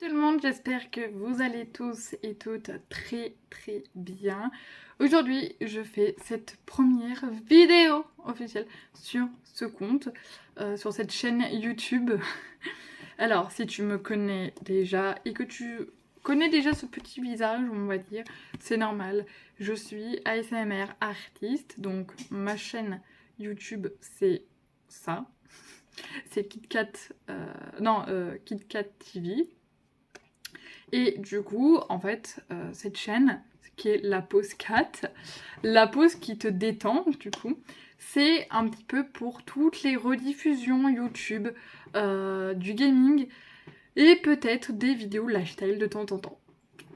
Tout le monde, j'espère que vous allez tous et toutes très bien. Aujourd'hui, je fais cette première vidéo officielle sur ce compte, sur cette chaîne YouTube. Alors, si tu me connais déjà et que tu connais déjà ce petit visage, on va dire, c'est normal. Je suis ASMR artiste, donc ma chaîne YouTube, c'est ça. C'est KitKat, KitKat TV. Et du coup, en fait, cette chaîne, qui est la pause 4, la pause qui te détend, du coup, c'est un petit peu pour toutes les rediffusions YouTube, du gaming, et peut-être des vidéos lifestyle de temps en temps.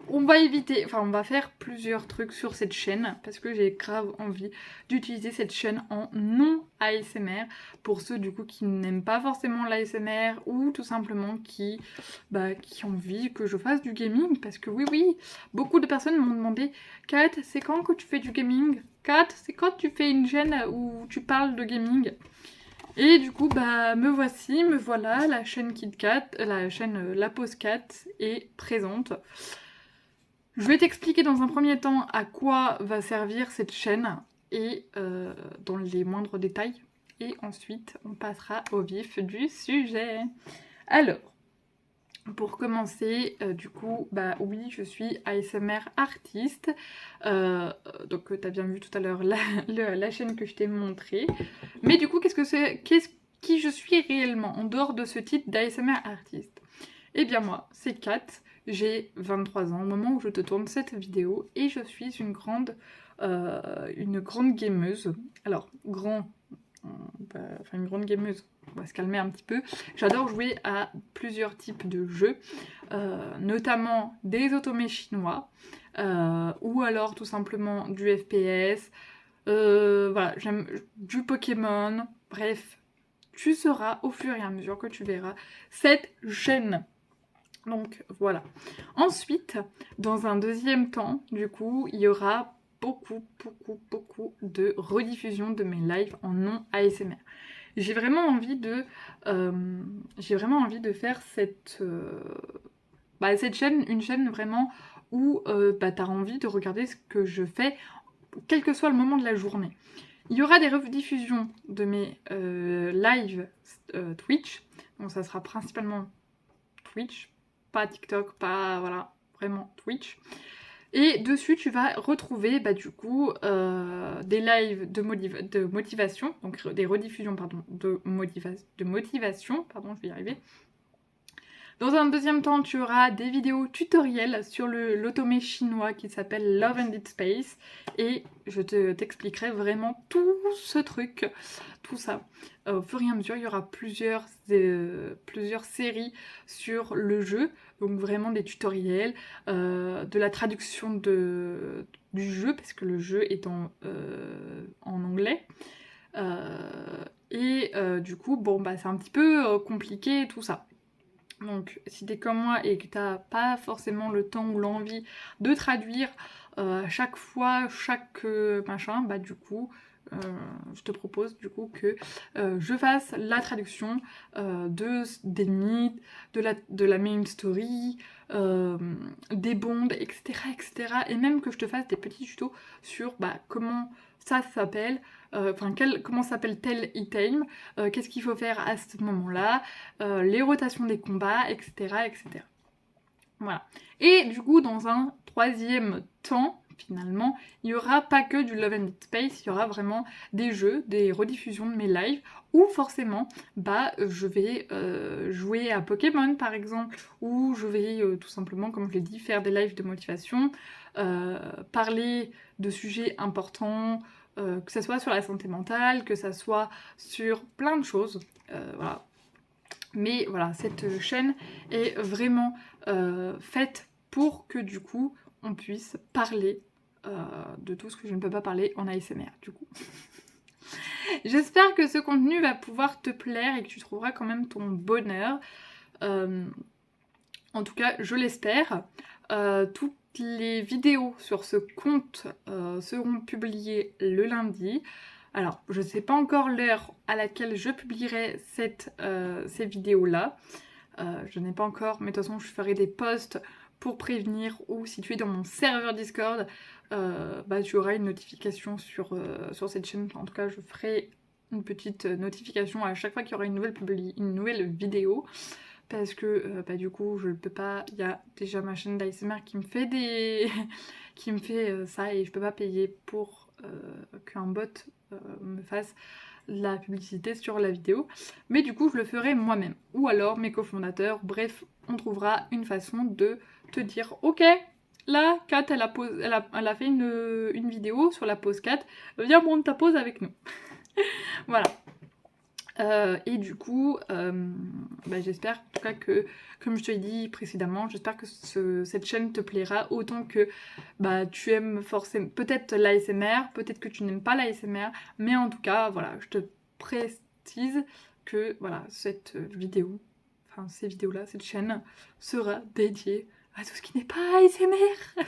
On va éviter, enfin on va faire plusieurs trucs sur cette chaîne parce que j'ai grave envie d'utiliser cette chaîne en non ASMR pour ceux du coup qui n'aiment pas forcément l'ASMR ou tout simplement qui ont envie que je fasse du gaming parce que oui, beaucoup de personnes m'ont demandé Kat, c'est quand que tu fais du gaming? Kat, c'est quand tu fais une chaîne où tu parles de gaming? Et du coup, me voici, me voilà, la chaîne KitKat, la chaîne La Pause 4 est présente. Je vais t'expliquer dans un premier temps à quoi va servir cette chaîne et dans les moindres détails. Et ensuite, on passera au vif du sujet. Alors, pour commencer, du coup, oui, je suis ASMR artiste. Donc, tu as bien vu tout à l'heure la chaîne que je t'ai montrée. Mais du coup, qui je suis réellement en dehors de ce titre d'ASMR artiste? Eh bien moi, c'est Kat, j'ai 23 ans au moment où je te tourne cette vidéo et je suis une grande gameuse. Alors, une grande gameuse, on va se calmer un petit peu. J'adore jouer à plusieurs types de jeux, notamment des automés chinois, ou alors tout simplement du FPS, voilà, j'aime du Pokémon, bref, tu sauras au fur et à mesure que tu verras cette chaîne. Donc voilà. Ensuite, dans un deuxième temps, du coup, il y aura beaucoup de rediffusion de mes lives en non ASMR. J'ai vraiment envie de, faire cette chaîne, une chaîne vraiment où t'as envie de regarder ce que je fais, quel que soit le moment de la journée. Il y aura des rediffusions de mes lives Twitch, donc ça sera principalement Twitch, pas TikTok, pas voilà, vraiment Twitch. Et dessus, tu vas retrouver du coup des lives de motivation, donc des rediffusions pardon, de motivation, pardon, je vais y arriver. Dans un deuxième temps, tu auras des vidéos tutoriels sur l'automé chinois qui s'appelle Love and Dead Space et je t'expliquerai vraiment tout ce truc, tout ça. Au fur et à mesure, il y aura plusieurs séries sur le jeu, donc vraiment des tutoriels, de la traduction du jeu, parce que le jeu est en anglais. Du coup, c'est un petit peu compliqué tout ça. Donc si t'es comme moi et que t'as pas forcément le temps ou l'envie de traduire chaque fois, chaque machin, du coup je te propose du coup que je fasse la traduction des mythes, de la main story, des bondes, etc. Et même que je te fasse des petits tutos sur comment ça s'appelle, comment s'appelle tel item, qu'est-ce qu'il faut faire à ce moment-là, les rotations des combats, etc. Voilà. Et du coup, dans un troisième temps, finalement, il n'y aura pas que du Love and Dead Space, il y aura vraiment des jeux, des rediffusions de mes lives, où forcément, je vais jouer à Pokémon par exemple, ou je vais tout simplement, comme je l'ai dit, faire des lives de motivation, parler de sujets importants, que ce soit sur la santé mentale, que ce soit sur plein de choses, voilà. Mais voilà, cette chaîne est vraiment faite pour que du coup on puisse parler de tout ce que je ne peux pas parler en ASMR du coup. J'espère que ce contenu va pouvoir te plaire et que tu trouveras quand même ton bonheur. En tout cas, je l'espère. Toutes les vidéos sur ce compte seront publiées le lundi. Alors, je ne sais pas encore l'heure à laquelle je publierai ces vidéos-là. je n'ai pas encore, mais de toute façon je ferai des posts pour prévenir, ou si tu es dans mon serveur Discord, tu auras une notification sur cette chaîne. En tout cas, je ferai une petite notification à chaque fois qu'il y aura une nouvelle vidéo, parce que du coup je ne peux pas, il y a déjà ma chaîne d'ASMR qui me fait qui me fait ça, et je peux pas payer pour qu'un bot me fasse la publicité sur la vidéo, mais du coup je le ferai moi-même, ou alors mes cofondateurs. Bref, on trouvera une façon de te dire ok, là Kat elle a fait une vidéo sur la pause 4, viens prendre ta pause avec nous. Voilà. Et du coup, j'espère en tout cas que, comme je te l'ai dit précédemment, j'espère que cette chaîne te plaira autant que tu aimes forcément peut-être l'ASMR, peut-être que tu n'aimes pas l'ASMR, mais en tout cas, voilà, je te précise que voilà, cette vidéo, enfin ces vidéos-là, cette chaîne sera dédiée à tout ce qui n'est pas ASMR.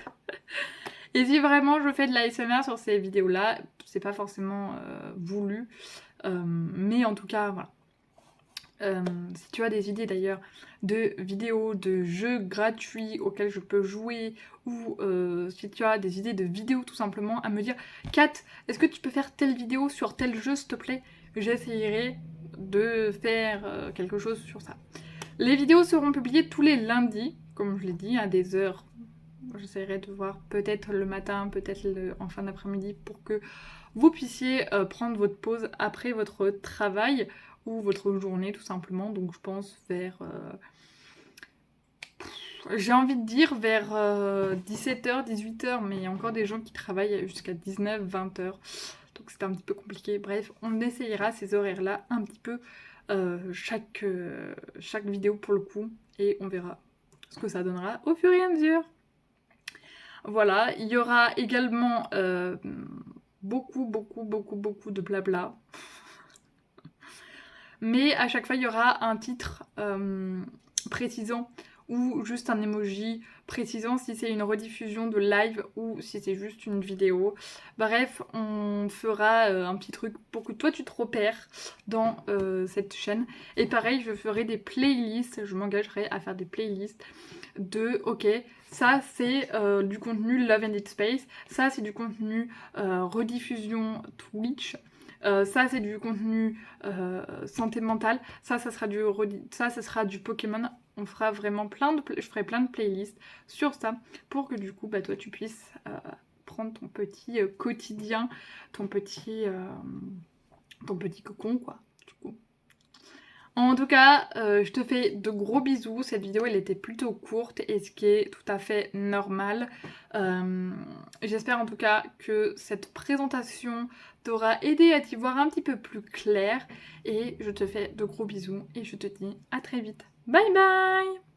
Et si vraiment je fais de l'ASMR sur ces vidéos-là, c'est pas forcément voulu. Mais en tout cas, voilà. Si tu as des idées d'ailleurs de vidéos, de jeux gratuits auxquels je peux jouer, ou si tu as des idées de vidéos tout simplement, à me dire Kat, est-ce que tu peux faire telle vidéo sur tel jeu s'il te plaît? J'essayerai de faire quelque chose sur ça. Les vidéos seront publiées tous les lundis, comme je l'ai dit, à des heures. J'essaierai de voir peut-être le matin, peut-être en fin d'après-midi, pour que vous puissiez prendre votre pause après votre travail ou votre journée tout simplement. Donc je pense vers... j'ai envie de dire vers 17h, 18h, mais il y a encore des gens qui travaillent jusqu'à 19, 20h. Donc c'est un petit peu compliqué. Bref, on essayera ces horaires-là un petit peu chaque vidéo pour le coup. Et on verra ce que ça donnera au fur et à mesure. Voilà, il y aura également beaucoup de blabla. Mais à chaque fois, il y aura un titre précisant, ou juste un emoji précisant si c'est une rediffusion de live ou si c'est juste une vidéo. Bref, on fera un petit truc pour que toi tu te repères dans cette chaîne. Et pareil, je ferai des playlists, je m'engagerai à faire des playlists de ok, ça c'est du contenu Love and Deep Space, ça c'est du contenu rediffusion Twitch, ça c'est du contenu santé mentale, ça sera du Pokémon. On fera vraiment je ferai plein de playlists sur ça pour que du coup toi tu puisses prendre ton petit quotidien, ton petit cocon quoi. Du coup. En tout cas, je te fais de gros bisous. Cette vidéo, elle était plutôt courte, et ce qui est tout à fait normal. J'espère en tout cas que cette présentation t'aura aidé à t'y voir un petit peu plus clair. Et je te fais de gros bisous et je te dis à très vite. Bye bye!